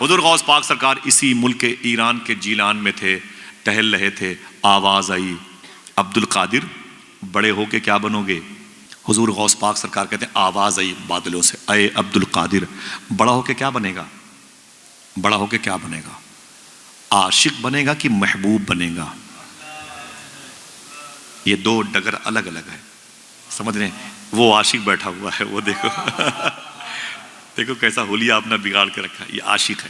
حضور غوث پاک سرکار اسی ملک ایران کے جیلان میں تھے، ٹہل رہے تھے، آواز آئی عبد القادر بڑے ہو کے کیا بنو گے؟ حضور غوث پاک سرکار کہتے ہیں آواز آئی بادلوں سے، اے عبد القادر بڑا ہو کے کیا بنے گا؟ بڑا ہو کے کیا بنے گا؟ عاشق بنے گا کہ محبوب بنے گا؟ یہ دو ڈگر الگ الگ ہے، سمجھ رہے ہیں؟ وہ عاشق بیٹھا ہوا ہے، وہ دیکھو دیکھو کیسا حلیہ آپ نے بگاڑ کے رکھا ہے، یہ عاشق ہے،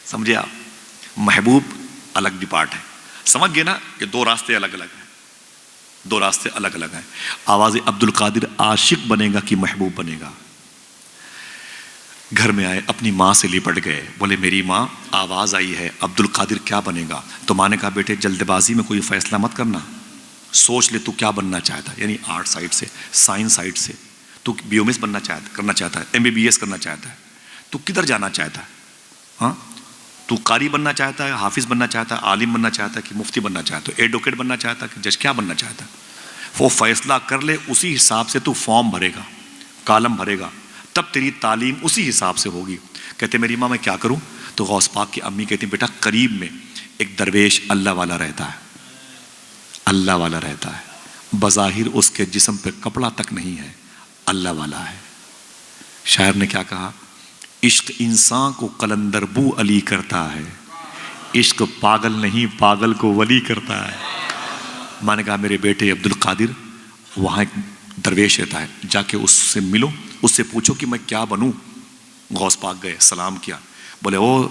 سمجھے آپ؟ محبوب الگ ڈپارٹ ہے، سمجھ گئے نا؟ یہ دو راستے الگ الگ ہیں، دو راستے الگ الگ ہیں۔ آواز عبد القادر عاشق بنے گا کہ محبوب بنے گا؟ گھر میں آئے، اپنی ماں سے لپٹ گئے، بولے میری ماں آواز آئی ہے عبد القادر کیا بنے گا؟ تو ماں نے کہا بیٹے جلد بازی میں کوئی فیصلہ مت کرنا، سوچ لے تو کیا بننا چاہتا ہے، یعنی آرٹ سائڈ سے، سائنس سائڈ سے تو بی ایم ایس کرنا چاہتا ہے، ایم بی بی ایس کرنا چاہتا ہے، تو کدھر جانا چاہتا ہے؟ ہاں تو قاری بننا چاہتا ہے، حافظ بننا چاہتا ہے، عالم بننا چاہتا ہے کہ مفتی بننا چاہتا ہے، ایڈوکیٹ بننا چاہتا ہے کہ جج، کیا بننا چاہتا ہے؟ وہ فیصلہ کر لے، اسی حساب سے تو فارم بھرے گا، کالم بھرے گا، تب تیری تعلیم اسی حساب سے ہوگی۔ کہتے میری ماں میں کیا کروں؟ تو غوث پاک کی امی کہتی بیٹا قریب میں ایک درویش اللہ والا رہتا ہے، اللہ والا رہتا ہے، بظاہر اس کے جسم پہ کپڑا تک نہیں ہے، اللہ والا ہے۔ شاعر نے کیا کہا؟ عشق انسان کو قلندر بو علی کرتا ہے، عشق پاگل نہیں پاگل کو ولی کرتا ہے۔ میں نے کہا میرے بیٹے عبد القادر وہاں ایک درویش رہتا ہے، جا کے اس سے ملو، اس سے پوچھو کہ میں کیا بنوں۔ غوث پاک گئے، سلام کیا، بولے او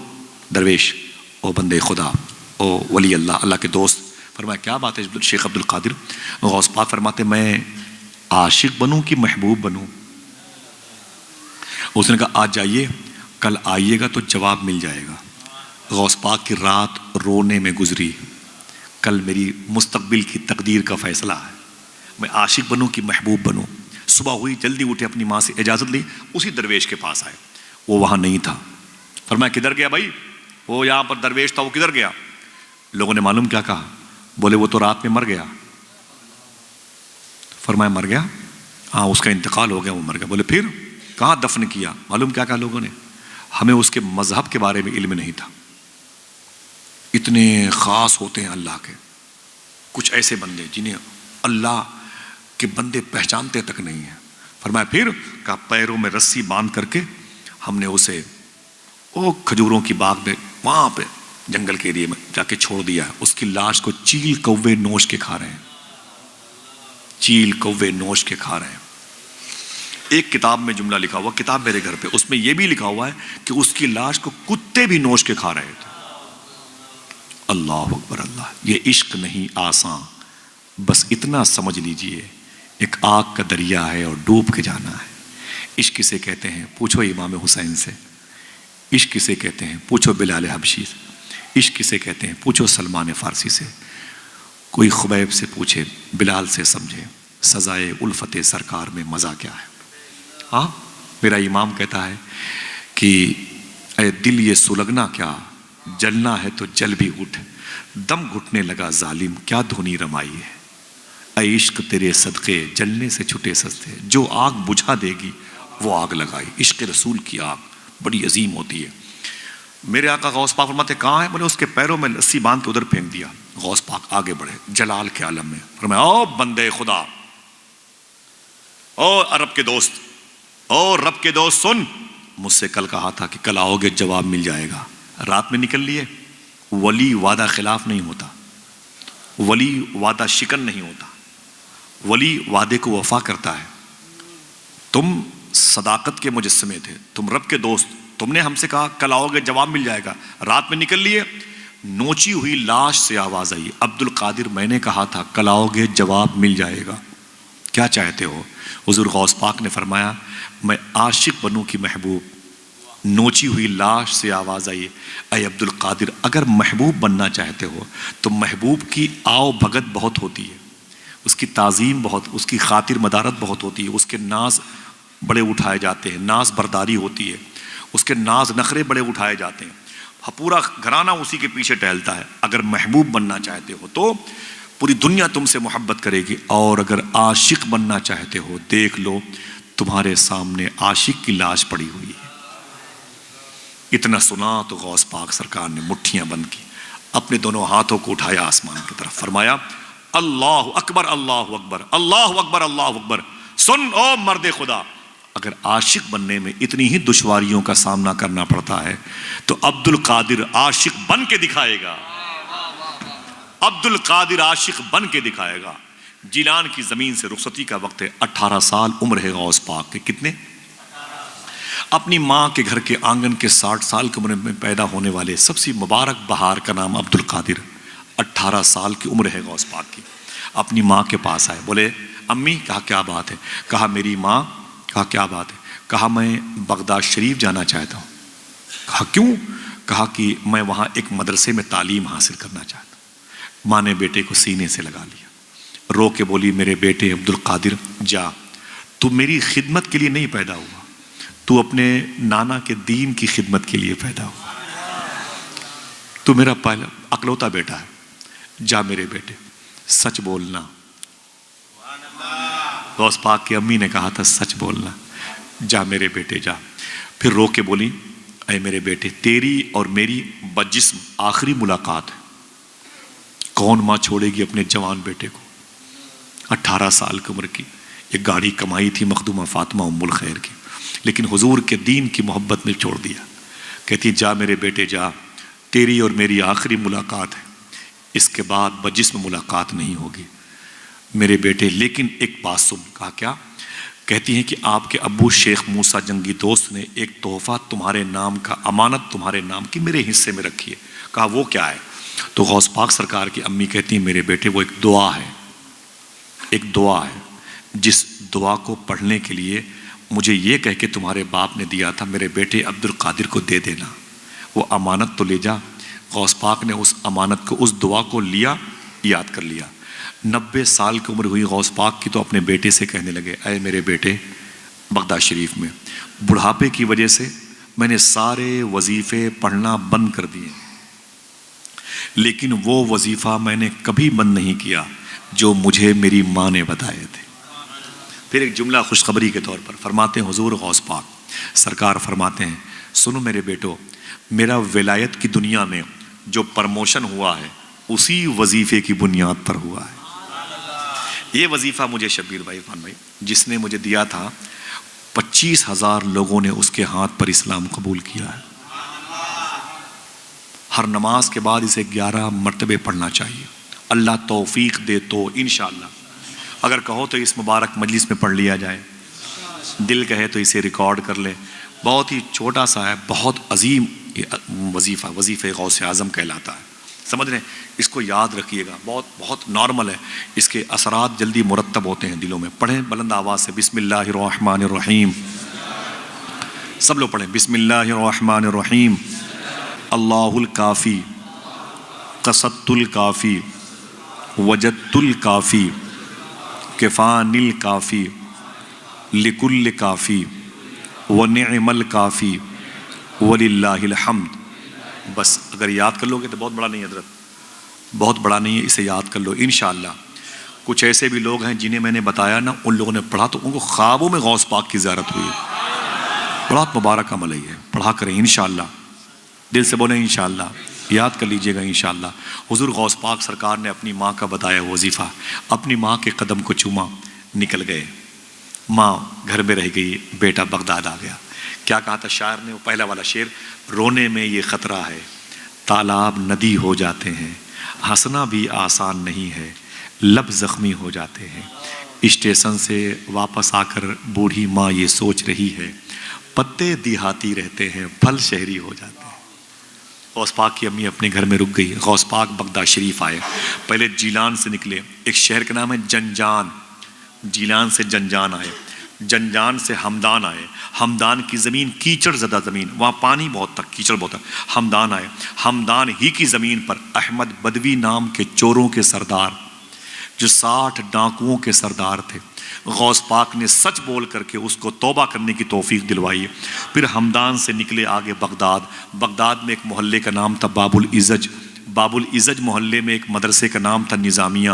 درویش، او بندے خدا، او ولی اللہ، اللہ کے دوست۔ فرمایا کیا بات ہے شیخ عبد القادر؟ غوث پاک فرماتے میں عاشق بنوں کہ محبوب بنوں؟ اس نے کہا آج جائیے، کل آئیے گا تو جواب مل جائے گا۔ غوث پاک کی رات رونے میں گزری، کل میری مستقبل کی تقدیر کا فیصلہ ہے، میں عاشق بنوں کہ محبوب بنوں؟ صبح ہوئی، جلدی اٹھے، اپنی ماں سے اجازت لی، اسی درویش کے پاس آئے، وہ وہاں نہیں تھا۔ فرمایا کدھر گیا بھائی؟ وہ یہاں پر درویش تھا، وہ کدھر گیا؟ لوگوں نے معلوم کیا کہا؟ بولے وہ تو رات میں مر گیا۔ فرمایا مر گیا؟ ہاں اس کا انتقال ہو گیا، وہ مر گیا۔ بولے پھر کہاں دفن کیا؟ معلوم کیا کہا لوگوں نے؟ ہمیں اس کے مذہب کے بارے میں علم نہیں تھا۔ اتنے خاص ہوتے ہیں اللہ کے کچھ ایسے بندے جنہیں اللہ کے بندے پہچانتے تک نہیں ہیں۔ فرمایا پھر؟ کہا پیروں میں رسی باندھ کر کے ہم نے اسے کھجوروں کی باغ میں وہاں پہ جنگل کے ایریے میں جا کے چھوڑ دیا ہے، اس کی لاش کو چیل کوے نوش کے کھا رہے ہیں، چیل کوے نوش کے کھا رہے ہیں۔ ایک کتاب میں جملہ لکھا ہوا، کتاب میرے گھر پہ، اس میں یہ بھی لکھا ہوا ہے کہ اس کی لاش کو کتے بھی نوش کے کھا رہے تھے۔ اللہ اکبر اللہ! یہ عشق نہیں آسان، بس اتنا سمجھ لیجئے ایک آگ کا دریا ہے اور ڈوب کے جانا ہے۔ عشق کسے کہتے ہیں؟ پوچھو امام حسین سے۔ عشق کسے کہتے ہیں؟ پوچھو بلال حبشی سے۔ عشق کسے کہتے ہیں؟ پوچھو سلمان فارسی سے۔ کوئی خبیب سے پوچھے، بلال سے سمجھے سزائے الفت سرکار میں مزہ کیا ہے۔ ہاں میرا امام کہتا ہے کہ اے دل یہ سلگنا کیا، جلنا ہے تو جل بھی اٹھ، دم گھٹنے لگا ظالم کیا دھونی رمائی ہے۔ اے عشق تیرے صدقے جلنے سے چھٹے سستے، جو آگ بجھا دے گی وہ آگ لگائی۔ عشق رسول کی آگ بڑی عظیم ہوتی ہے۔ میرے آقا غوث پاک فرماتے کہاں ہے؟ بولے اس کے پیروں میں رسی باندھ کے ادھر پھینک دیا۔ غوث پاک آگے بڑھے جلال کے عالم میں، فرمایا او بندے خدا، او عرب کے دوست، او رب کے دوست سن، مجھ سے کل کہا تھا کہ کل آؤ گے جواب مل جائے گا، رات میں نکل لیے۔ ولی وعدہ خلاف نہیں ہوتا، ولی وعدہ شکن نہیں ہوتا، ولی وعدے کو وفا کرتا ہے۔ تم صداقت کے مجسمے تھے، تم رب کے دوست، تم نے ہم سے کہا کل آؤ گے جواب مل جائے گا، رات میں نکل لیے۔ نوچی ہوئی لاش سے آواز آئی، عبد القادر میں نے کہا تھا کل آؤ گے جواب مل جائے گا، کیا چاہتے ہو؟ حضور غوث پاک نے فرمایا میں عاشق بنوں کی محبوب۔ نوچی ہوئی لاش سے آواز آئی، اے عبد القادر اگر محبوب بننا چاہتے ہو تو محبوب کی آؤ بھگت بہت ہوتی ہے، اس کی تعظیم بہت، اس کی خاطر مدارت بہت ہوتی ہے، اس کے ناز بڑے اٹھائے جاتے ہیں، ناز برداری ہوتی ہے، اس کے ناز نخرے بڑے اٹھائے جاتے ہیں، پورا گھرانہ اسی کے پیچھے ٹہلتا ہے۔ اگر محبوب بننا چاہتے ہو تو پوری دنیا تم سے محبت کرے گی، اور اگر عاشق بننا چاہتے ہو دیکھ لو تمہارے سامنے عاشق کی لاش پڑی ہوئی ہے۔ اتنا سنا تو غوث پاک سرکار نے مٹھیاں بند کی، اپنے دونوں ہاتھوں کو اٹھایا آسمان کی طرف، فرمایا اللہ اکبر اللہ اکبر اللہ اکبر اللہ اکبر۔ سن او مرد خدا، اگر عاشق بننے میں اتنی ہی دشواریوں کا سامنا کرنا پڑتا ہے تو عبد القادر عاشق بن کے دکھائے گا، عبد القادر عاشق بن کے دکھائے گا۔ جیلان کی زمین سے رخصتی کا وقت ہے، 18 سال عمر ہے غوث پاک کے۔ کتنے؟ اپنی ماں کے گھر کے آنگن کے 60 سال کی عمر میں پیدا ہونے والے سب سے مبارک بہار کا نام عبد القادر، 18 سال کی عمر ہے غوث پاک کی۔ اپنی ماں کے پاس آئے، بولے امی، کہا کیا بات ہے؟ کہا میری ماں، کہا کیا بات ہے؟ کہا میں بغداد شریف جانا چاہتا ہوں۔ کہا کیوں؟ کہا کہ میں وہاں ایک مدرسے میں تعلیم حاصل کرنا چاہتا ہوں۔ ماں نے بیٹے کو سینے سے لگا لیا، رو کے بولی میرے بیٹے عبد القادر جا، تو میری خدمت کے لیے نہیں پیدا ہوا، تو اپنے نانا کے دین کی خدمت کے لیے پیدا ہوا، تو میرا پہلا اکلوتا بیٹا ہے، جا میرے بیٹے سچ بولنا۔ غوث پاک کی امی نے کہا تھا سچ بولنا، جا میرے بیٹے جا۔ پھر رو کے بولی اے میرے بیٹے، تیری اور میری بجسم آخری ملاقات ہے، کون ماں چھوڑے گی اپنے جوان بیٹے کو؟ 18 سال کی عمر کی، ایک گاڑی کمائی تھی مخدومہ فاطمہ ام الخیر کی، لیکن حضور کے دین کی محبت میں چھوڑ دیا۔ کہتی جا میرے بیٹے جا، تیری اور میری آخری ملاقات ہے، اس کے بعد بجسم ملاقات نہیں ہوگی میرے بیٹے۔ لیکن ایک بات سن۔ کہا کیا؟ کہتی ہیں کہ آپ کے ابو شیخ موسیٰ جنگی دوست نے ایک تحفہ تمہارے نام کا، امانت تمہارے نام کی میرے حصے میں رکھی ہے۔ کہا وہ کیا ہے؟ تو غوث پاک سرکار کی امی کہتی ہیں میرے بیٹے وہ ایک دعا ہے، ایک دعا ہے، جس دعا کو پڑھنے کے لیے مجھے یہ کہہ کے تمہارے باپ نے دیا تھا میرے بیٹے عبد القادر کو دے دینا، وہ امانت تو لے جا۔ غوث پاک نے اس امانت کو، اس دعا کو لیا، یاد کر لیا۔ 90 سال کی عمر ہوئی غوث پاک کی تو اپنے بیٹے سے کہنے لگے اے میرے بیٹے، بغداد شریف میں بڑھاپے کی وجہ سے میں نے سارے وظیفے پڑھنا بند کر دیے، لیکن وہ وظیفہ میں نے کبھی بند نہیں کیا جو مجھے میری ماں نے بتائے تھے۔ پھر ایک جملہ خوشخبری کے طور پر فرماتے ہیں حضور غوث پاک سرکار فرماتے ہیں سنو میرے بیٹو، میرا ولایت کی دنیا میں جو پرموشن ہوا ہے اسی وظیفے کی بنیاد پر ہوا ہے۔ یہ وظیفہ مجھے شبیر بھائی، عرفان بھائی، جس نے مجھے دیا تھا، 25,000 لوگوں نے اس کے ہاتھ پر اسلام قبول کیا ہے۔ ہر نماز کے بعد اسے 11 مرتبے پڑھنا چاہیے، اللہ توفیق دے تو انشاءاللہ، اگر کہو تو اس مبارک مجلس میں پڑھ لیا جائے، دل کہے تو اسے ریکارڈ کر لے۔ بہت ہی چھوٹا سا ہے، بہت عظیم وظیفہ، وظیفہ غوث اعظم کہلاتا ہے، سمجھ رہے ہیں؟ اس کو یاد رکھیے گا، بہت بہت نارمل ہے، اس کے اثرات جلدی مرتب ہوتے ہیں دلوں میں۔ پڑھیں بلند آواز سے، بسم اللہ الرحمن الرحیم، سب لوگ پڑھیں بسم اللہ الرحمن الرحیم۔ اللہ الکافی قصدت الکافی وجدت الکافی کفان الکافی لکل کافی ونعم الکافی وللہ الحمد۔ بس اگر یاد کر لو گے تو بہت بڑا نہیں ہے حضرت، بہت بڑا نہیں ہے، اسے یاد کر لو انشاءاللہ۔ کچھ ایسے بھی لوگ ہیں جنہیں میں نے بتایا نا، ان لوگوں نے پڑھا تو ان کو خوابوں میں غوث پاک کی زیارت ہوئی ہے۔ بہت مبارک عمل ہے یہ، پڑھا کریں انشاءاللہ، دل سے بولیں انشاءاللہ، یاد کر لیجئے گا انشاءاللہ۔ حضور غوث پاک سرکار نے اپنی ماں کا بتایا وظیفہ، اپنی ماں کے قدم کو چوما، نکل گئے، ماں گھر میں رہ گئی، بیٹا بغداد آ گیا۔ کیا کہا تھا شاعر نے؟ وہ پہلا والا شعر، رونے میں یہ خطرہ ہے تالاب ندی ہو جاتے ہیں، ہنسنا بھی آسان نہیں ہے لب زخمی ہو جاتے ہیں۔ اسٹیشن سے واپس آ کر بوڑھی ماں یہ سوچ رہی ہے، پتے دیہاتی رہتے ہیں پھل شہری ہو جاتے ہیں۔ غوث پاک کی امی اپنے گھر میں رک گئی، غوث پاک بغداد شریف آئے، پہلے جیلان سے نکلے، ایک شہر کا نام ہے جنجان، جیلان سے جنجان آئے، جنجان سے ہمدان آئے، ہمدان کی زمین کیچڑ زدہ زمین، وہاں پانی بہت تھا، کیچڑ بہت تھا، ہمدان آئے، ہمدان ہی کی زمین پر احمد بدوی نام کے چوروں کے سردار، جو 60 ڈاکوؤں کے سردار تھے، غوث پاک نے سچ بول کر کے اس کو توبہ کرنے کی توفیق دلوائی۔ پھر ہمدان سے نکلے آگے بغداد، بغداد میں ایک محلے کا نام تھا باب العزج، باب العزج محلے میں ایک مدرسے کا نام تھا نظامیہ،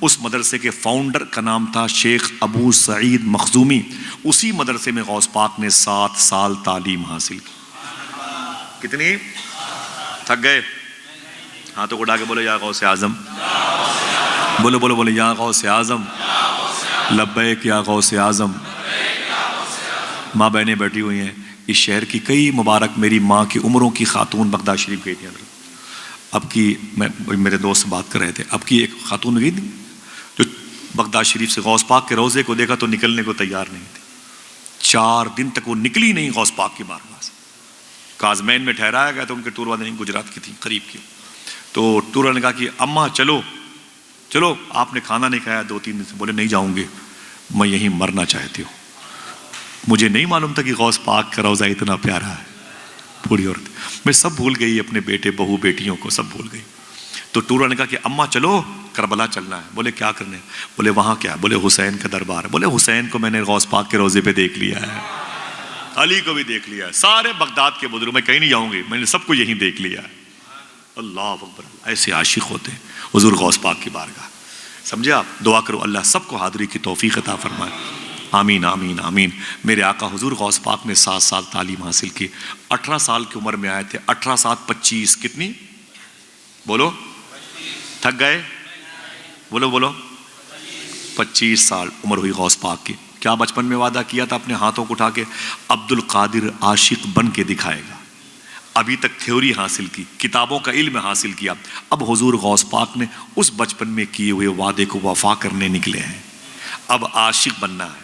اس مدرسے کے فاؤنڈر کا نام تھا شیخ ابو سعید مخزومی، اسی مدرسے میں غوث پاک نے 7 سال تعلیم حاصل کی۔ کتنی؟ تھک گئے؟ ہاتھوں کو اٹھا کے بولے یا غوث اعظم، بولو بولو بولو یا غوث اعظم، لبیک یا غوث اعظم۔ ماں بہنیں بیٹھی ہوئی ہیں، اس شہر کی کئی مبارک میری ماں کی عمروں کی خاتون بغداد شریف گئی تھی۔ اب کی میں میرے دوست سے بات کر رہے تھے، اب کی ایک خاتون گئی تھی جو بغداد شریف سے غوث پاک کے روضے کو دیکھا تو نکلنے کو تیار نہیں تھی، 4 دن تک وہ نکلی نہیں غوث پاک کی بارگاہ سے۔ کازمین میں ٹھہرایا گیا تو ان کے ٹور والے نہیں، گجرات کی تھی، قریب کی، تو ٹور والے نے کہا کہ اماں چلو چلو، آپ نے کھانا نہیں کھایا 2-3 دن سے۔ بولے نہیں جاؤں گی، میں یہیں مرنا چاہتی ہوں۔ مجھے نہیں معلوم تھا کہ غوث پاک کا روضہ اتنا پیارا ہے۔ بوڑھی عورت، میں سب بھول گئی، اپنے بیٹے بہو بیٹیوں کو سب بھول گئی۔ تو ٹور نے کہا کہ اماں چلو کربلا چلنا ہے۔ بولے کیا کرنے؟ بولے وہاں کیا؟ بولے حسین کا دربار ہے۔ بولے حسین کو میں نے غوث پاک کے روضے پہ دیکھ لیا ہے، علی کو بھی دیکھ لیا ہے، سارے بغداد کے بزرگ، میں کہیں نہیں جاؤں گی، میں نے سب کو یہیں دیکھ لیا ہے۔ اللہ اکبر، ایسے عاشق ہوتے ہیں حضور غوث پاک کی بارگاہ۔ سمجھے آپ؟ دعا کرو اللہ سب کو حاضری کی توفیق عطا فرمائے، آمین آمین آمین۔ میرے آقا حضور غوث پاک نے 7 سال تعلیم حاصل کی، 18 سال کی عمر میں آئے تھے۔ 18 7 25 کتنی؟ بولو، تھک گئے؟ بولو بولو، 25 سال عمر ہوئی غوث پاک کی۔ کیا بچپن میں وعدہ کیا تھا اپنے ہاتھوں کو اٹھا کے؟ عبد القادر عاشق بن کے دکھائے گا۔ ابھی تک تھیوری حاصل کی، کتابوں کا علم حاصل کیا، اب حضور غوث پاک نے اس بچپن میں کیے ہوئے وعدے کو وفا کرنے نکلے ہیں۔ اب عاشق بننا ہے۔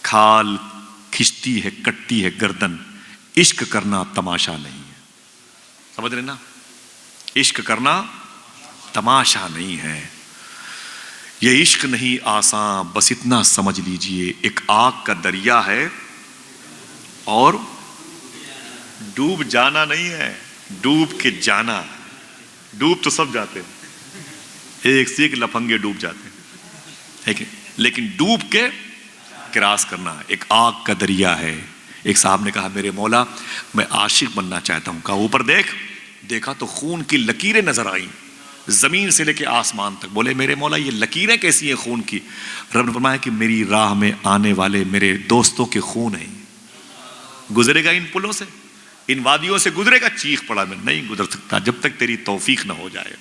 کھال کھچتی ہے، کٹتی ہے گردن، عشق کرنا تماشا نہیں ہے۔ سمجھ رہے نا؟ عشق کرنا تماشا نہیں ہے۔ یہ عشق نہیں آسان، بس اتنا سمجھ لیجئے، ایک آگ کا دریا ہے اور ڈوب جانا نہیں ہے، ڈوب کے جانا۔ ڈوب تو سب جاتے ہیں، ایک سے ایک لفنگے ڈوب جاتے ہیں، لیکن ڈوب کے کراس کرنا ایک آگ کا دریا ہے۔ ایک صاحب نے کہا میرے مولا میں عاشق بننا چاہتا ہوں۔ کہا اوپر دیکھ۔ دیکھا تو خون کی لکیریں نظر آئیں زمین سے لے کے آسمان تک۔ بولے میرے مولا یہ لکیریں کیسی ہیں خون کی؟ رب نے فرمایا کہ میری راہ میں آنے والے میرے دوستوں کے خون ہیں، گزرے گا ان پلوں سے، ان وادیوں سے گزرے گا، چیخ پڑا میں نہیں گزر سکتا جب تک تیری توفیق نہ ہو جائے۔